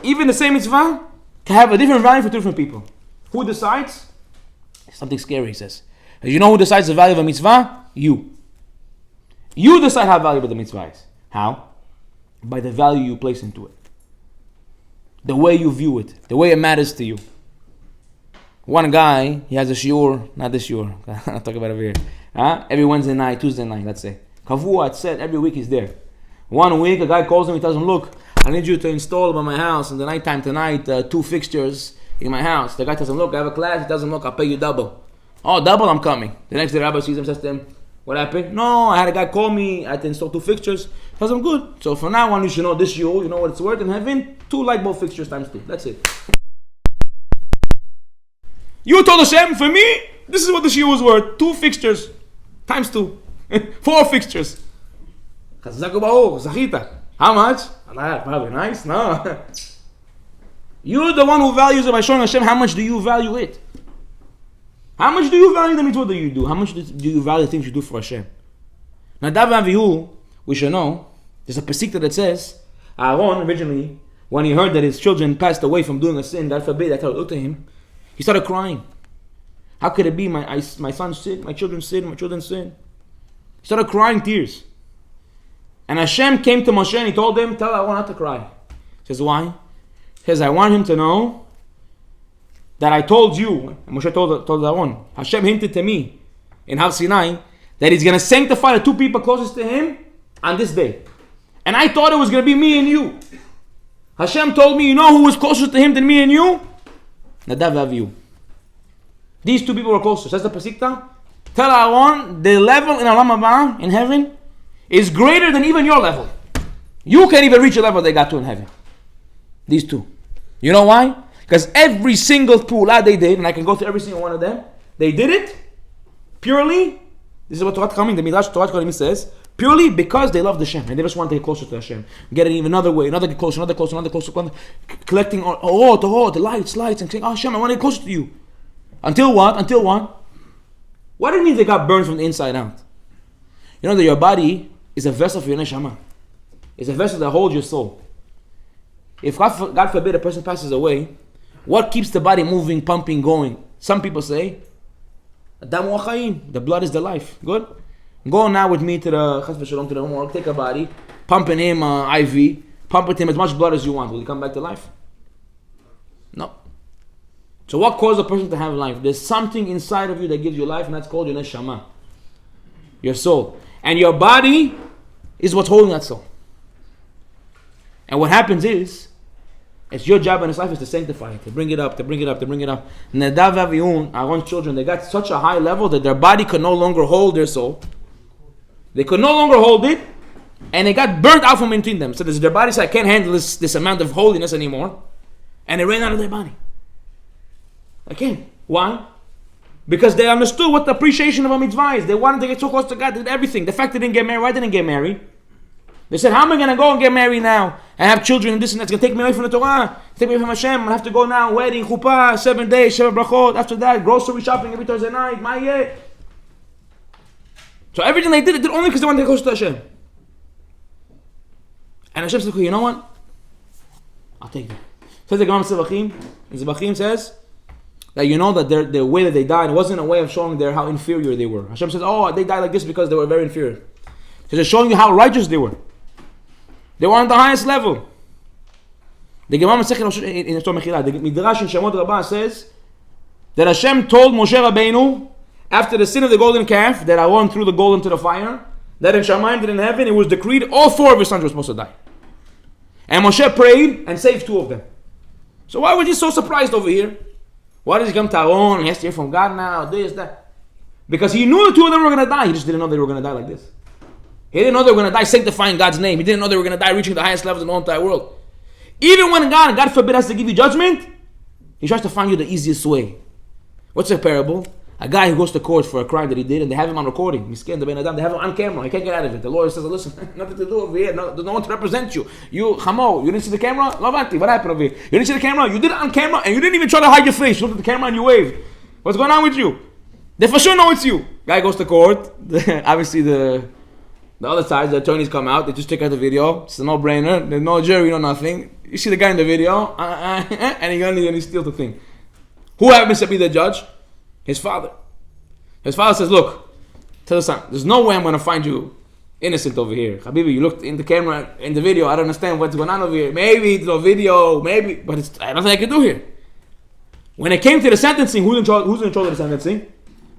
even the same mitzvah, can have a different value for two different people. Who decides? Something scary, he says. You know who decides the value of a mitzvah? You. You decide how valuable the mitzvah is. How? By the value you place into it. The way you view it. The way it matters to you. One guy, he has a shiur, not this shiur. I'll talk about it over here. Every Wednesday night, Tuesday night, let's say. Kavua, it's said, every week he's there. 1 week, a guy calls him, he tells him, look, I need you to install by my house in the nighttime tonight 2 fixtures in my house. The guy tells him, look, I have a class. He tells him, look, I'll pay you double. Oh, double, I'm coming. The next day, the rabbi sees him, says to him, what happened? No, I had a guy call me, I had to install 2 fixtures. Tells him, good. So from now on, you should know this shiur, you know what it's worth in heaven? 2 light bulb fixtures times 2. That's it. You told Hashem, for me, this is what the shiur was worth. 2 fixtures times 2. 4 fixtures. How much? Probably nice. No. You're the one who values it by showing Hashem how much do you value it. How much do you value the mitzvah that you do? How much do you value the things you do for Hashem? Now, Nadav and Avihu, we should know, there's a pasuk that says, Aaron originally, when he heard that his children passed away from doing a sin, God forbid, that looked at him, he started crying. How could it be my son sinned, my children sinned, my children sinned? He started crying tears. And Hashem came to Moshe and he told him, tell Aaron not to cry. He says, why? He says, I want him to know that I told you, and Moshe told Aaron, Hashem hinted to me in Har Sinai that he's going to sanctify the 2 people closest to him on this day. And I thought it was going to be me and you. Hashem told me, you know who was closer to him than me and you? Nadav and Avihu. These 2 people were closer. Says the Pasikta, tell Aaron, the level in Olam Haba, in heaven, is greater than even your level. You can't even reach the level they got to in heaven. These 2. You know why? Because every single pu'ulah they did, and I can go through every single one of them, they did it purely, this is what Torah Kohanim, the Midrash Torah Kohanim says, purely because they loved Hashem, and they just want to get closer to Hashem. Get it even another way, another get closer, another closer, collecting the lights, and saying, oh Hashem, I want to get closer to you. Until what? Until what? What do you mean they got burned from the inside out? You know that your body is a vessel for your neshama. It's a vessel that holds your soul. If God forbid a person passes away, what keeps the body moving, pumping, going? Some people say, the blood is the life. Good? Go now with me to the morgue, take a body, pumping him IV, pumping him as much blood as you want. Will he come back to life? No. So what causes a person to have life? There's something inside of you that gives you life, and that's called your neshama, your soul. And your body is what's holding that soul. And what happens is, it's your job in this life is to sanctify it, to bring it up, to bring it up, to bring it up. Nadav Aviun, Aaron's children, they got such a high level that their body could no longer hold their soul. They could no longer hold it, and they got burnt out from between them. So their body said, I can't handle this amount of holiness anymore. And it ran out of their body. I can't. Why? Because they understood what the appreciation of a mitzvah is. They wanted to get so close to God, they did everything. The fact they didn't get married, why didn't get married? They said, how am I going to go and get married now? And have children and this and that. It's going to take me away from the Torah. Take me away from Hashem. I'm going to have to go now, wedding, chuppah, 7 days, 7 brachot. After that, grocery shopping every Thursday night. So everything they did only because they wanted to go to Hashem. And Hashem said, you know what? I'll take that. Says the Gemara Zebachim. Zebachim says that you know that the way that they died wasn't a way of showing how inferior they were. Hashem says, oh, they died like this because they were very inferior. So they're showing you how righteous they were. They were on the highest level. The Gemara in the Midrash in Shemot Rabbah says that Hashem told Moshe Rabbeinu after the sin of the golden calf that Aaron threw the gold into the fire, that in Shamayim, that in heaven, it was decreed all 4 of his sons were supposed to die. And Moshe prayed and saved 2 of them. So why was he so surprised over here? Why does he come to Aaron and he has to hear from God now, this, that? Because he knew the 2 of them were going to die. He just didn't know they were going to die like this. He didn't know they were going to die sanctifying God's name. He didn't know they were going to die reaching the highest levels in the whole entire world. Even when God forbid, has to give you judgment, he tries to find you the easiest way. What's a parable? A guy who goes to court for a crime that he did, and they have him on recording. They have him on camera. He can't get out of it. The lawyer says, listen, nothing to do over here. There's no one to represent you. You didn't see the camera? Lavanti, what happened over here? You didn't see the camera? You did it on camera, and you didn't even try to hide your face. You looked at the camera and you waved. What's going on with you? They for sure know it's you. Guy goes to court. Obviously, the other side, the attorneys come out. They just take out the video. It's a no-brainer. There's no jury, no nothing. You see the guy in the video, and he's going to steal the thing. Who happens to be the judge? His father. His father says, look, tell the son, there's no way I'm going to find you innocent over here. Habibi, you looked in the camera, in the video, I don't understand what's going on over here. Maybe it's no video, maybe, but there's nothing I can do here. When it came to the sentencing, who's in charge of the sentencing?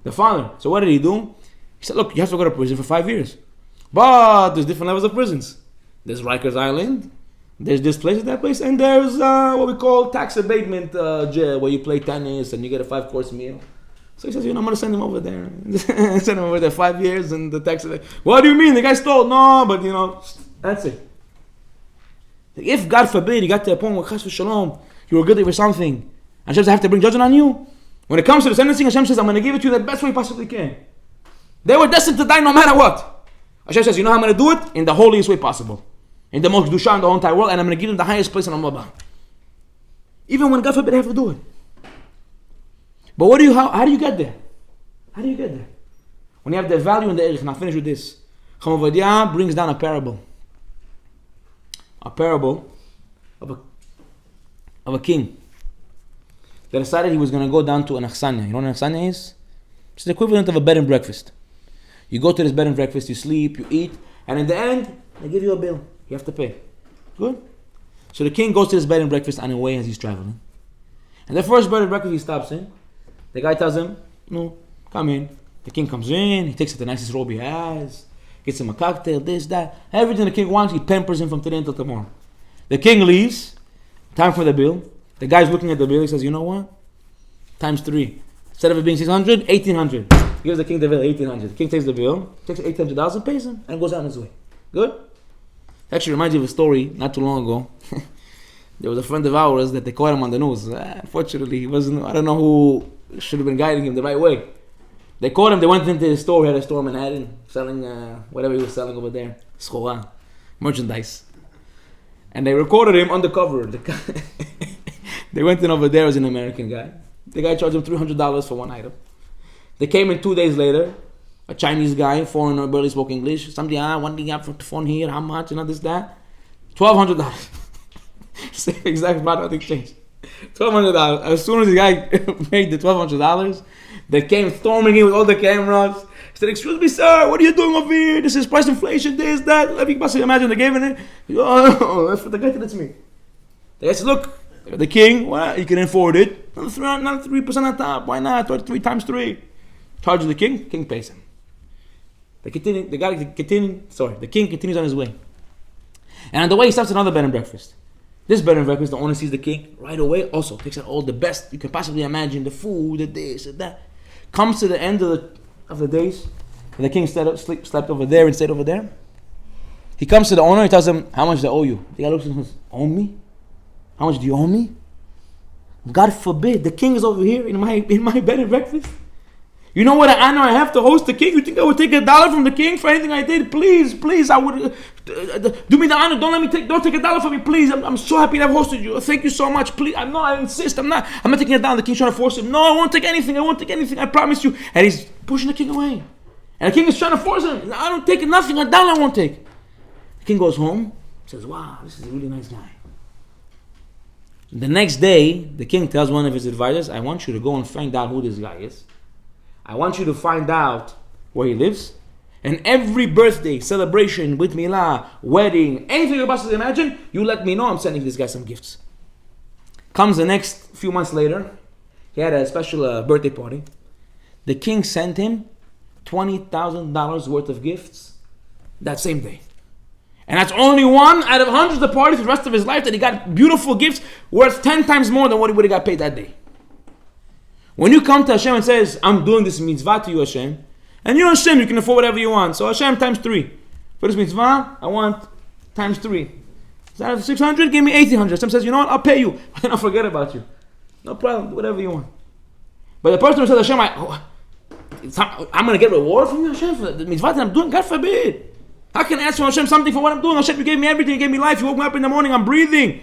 The father. So what did he do? He said, look, you have to go to prison for 5 years. But there's different levels of prisons. There's Rikers Island, there's this place, that place, and there's what we call tax abatement jail, where you play tennis and you get a 5-course meal. So he says, I'm going to send him over there. Send him over there 5 years and the tax abatement. What do you mean? The guy stole? No, but that's it. If, God forbid, you got to a point where Chas v'Shalom, you were good for something, and Hashem says, I have to bring judgment on you. When it comes to the sentencing, Hashem says, I'm going to give it to you the best way you possibly can. They were destined to die no matter what. Hashem says, you know how I'm going to do it? In the holiest way possible. In the most Kedusha in the whole entire world, and I'm going to give them the highest place in Amabah. Even when God forbid I have to do it. But how do you get there? How do you get there? When you have the value and the erich, and I'll finish with this. Chacham Ovadia brings down a parable. A parable of a king that decided he was going to go down to an achsanya. You know what an achsanya is? It's the equivalent of a bed and breakfast. You go to this bed and breakfast, you sleep, you eat, and in the end, they give you a bill. You have to pay. Good? So the king goes to this bed and breakfast on the way as he's traveling. And the first bed and breakfast he stops in, the guy tells him, no, come in. The king comes in, he takes the nicest robe he has, gets him a cocktail, this, that. Everything the king wants, he pampers him from today until tomorrow. The king leaves, time for the bill. The guy's looking at the bill, he says, you know what? Times 3. Instead of it being 600, 1800. He gives the king the bill, 1800. The king takes the bill, takes $800, pays him, and goes on his way. Good? Actually reminds you of a story not too long ago. There was a friend of ours that they caught him on the news. Unfortunately, he wasn't, I don't know who should have been guiding him the right way. They caught him, they went into his store, he had a store in Manhattan, selling whatever he was selling over there. Schora, merchandise. And they recorded him undercover. They went in over there as an American guy. The guy charged him $300 for one item. They came in 2 days later. A Chinese guy, foreigner, barely spoke English. Somebody, one thing up for the phone here, how much, this, that. $1,200. Same exact amount, nothing changed. $1,200. As soon as the guy made the $1,200, they came storming in with all the cameras. He said, "Excuse me, sir, what are you doing over here? This is price inflation, this, that." Let me possibly imagine they gave it. Oh, that's what the guy said to me. The guy said, "Look, the king, well, you can afford it. Not 3% on top. Why not? 3 times 3. Charges the king pays him." The king continues on his way. And on the way, he stops at another bed and breakfast. This bed and breakfast, the owner sees the king right away, also takes out all the best you can possibly imagine, the food, the this, the that. Comes to the end of the days, and the king slept over there and stayed over there. He comes to the owner, he tells him how much they owe you. The guy looks at him and says, "Owe me? How much do you owe me? God forbid, the king is over here in my bed and breakfast. You know what honor I have to host the king? You think I would take $1 from the king for anything I did? Please, I would do me the honor. Don't take $1 from me, please. I'm so happy to have hosted you. Thank you so much. Please, I insist. I'm not taking it down. The king's trying to force him. No, I won't take anything. I promise you." And he's pushing the king away. And the king is trying to force him. "I don't take nothing. $1 I won't take." The king goes home, says, "Wow, this is a really nice guy." The next day, the king tells one of his advisors, "I want you to go and find out who this guy is. I want you to find out where he lives. And every birthday, celebration, with milah, wedding, anything you're possibly imagine, you let me know. I'm sending this guy some gifts." Comes the next few months later, he had a special birthday party. The king sent him $20,000 worth of gifts that same day. And that's only one out of hundreds of parties for the rest of his life that he got beautiful gifts worth 10 times more than what he would have got paid that day. When you come to Hashem and says, "I'm doing this mitzvah to you, Hashem," and you're Hashem, you can afford whatever you want. So Hashem times 3. For this mitzvah, I want times 3. Instead of 600, give me 1800. Hashem says, "You know what? I'll pay you. But then I'll forget about you. No problem. Do whatever you want." But the person who says, "Hashem, I'm going to get reward from you, Hashem, for the mitzvah that I'm doing," God forbid. How can I ask from Hashem something for what I'm doing? Hashem, you gave me everything. You gave me life. You woke me up in the morning. I'm breathing.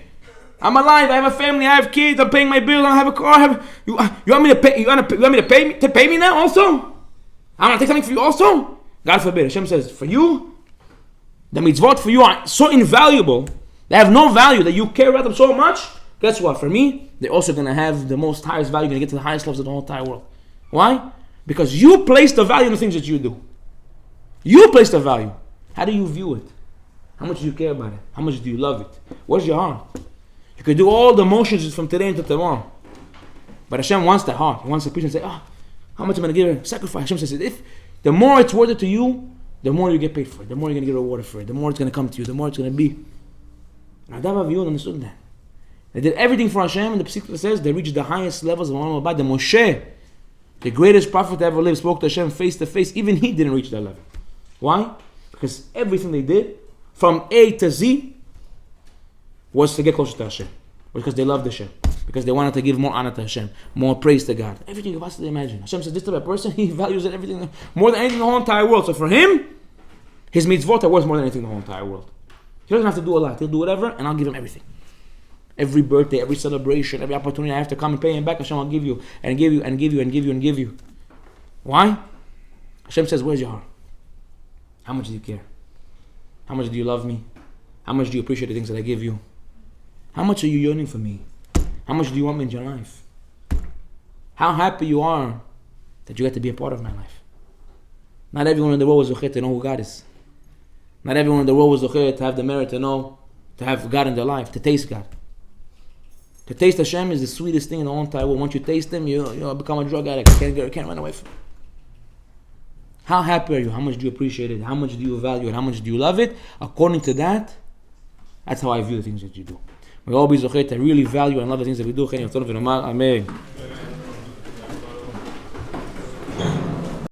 I'm alive. I have a family. I have kids. I'm paying my bills. I have a car. You want me to pay? You want me to pay me now? Also, I'm gonna take something for you. Also, God forbid. Hashem says, for you, the mitzvot for you are so invaluable. They have no value that you care about them so much. Guess what? For me, they're also gonna have the most highest value. You're gonna get to the highest levels of the whole entire world. Why? Because you place the value in the things that you do. You place the value. How do you view it? How much do you care about it? How much do you love it? Where's your heart? You can do all the motions from today until tomorrow. But Hashem wants the heart. He wants the person to say, how much am I going to give? Sacrifice. Hashem says, if the more it's worth it to you, the more you get paid for it. The more you're going to get rewarded for it. The more it's going to come to you. The more it's going to be. And Adam Aviyun understood that. They did everything for Hashem, and the Pasuk says they reached the highest levels of Olam Haba. The Moshe, the greatest prophet that ever lived, spoke to Hashem face to face. Even he didn't reach that level. Why? Because everything they did, from A to Z, was to get closer to Hashem. Because they loved Hashem. Because they wanted to give more honor to Hashem. More praise to God. Everything you can possibly imagine. Hashem says this type of person, he values everything more than anything in the whole entire world. So for him, his mitzvot are worth more than anything in the whole entire world. He doesn't have to do a lot. He'll do whatever, and I'll give him everything. Every birthday, every celebration, every opportunity I have to come and pay him back, Hashem will give you, and give you, and give you, and give you, and give you. Why? Hashem says, where's your heart? How much do you care? How much do you love me? How much do you appreciate the things that I give you? How much are you yearning for me? How much do you want me in your life? How happy you are that you get to be a part of my life. Not everyone in the world was zocheh to know who God is. Not everyone in the world was zocheh to have the merit to know, to have God in their life, to taste God. To taste Hashem is the sweetest thing in the whole entire world. Once you taste Him, you become a drug addict. You can't run away from Him. How happy are you? How much do you appreciate it? How much do you value it? How much do you love it? According to that, that's how I view the things that you do. We all be zocheh to really value and love the things that we do. Amen.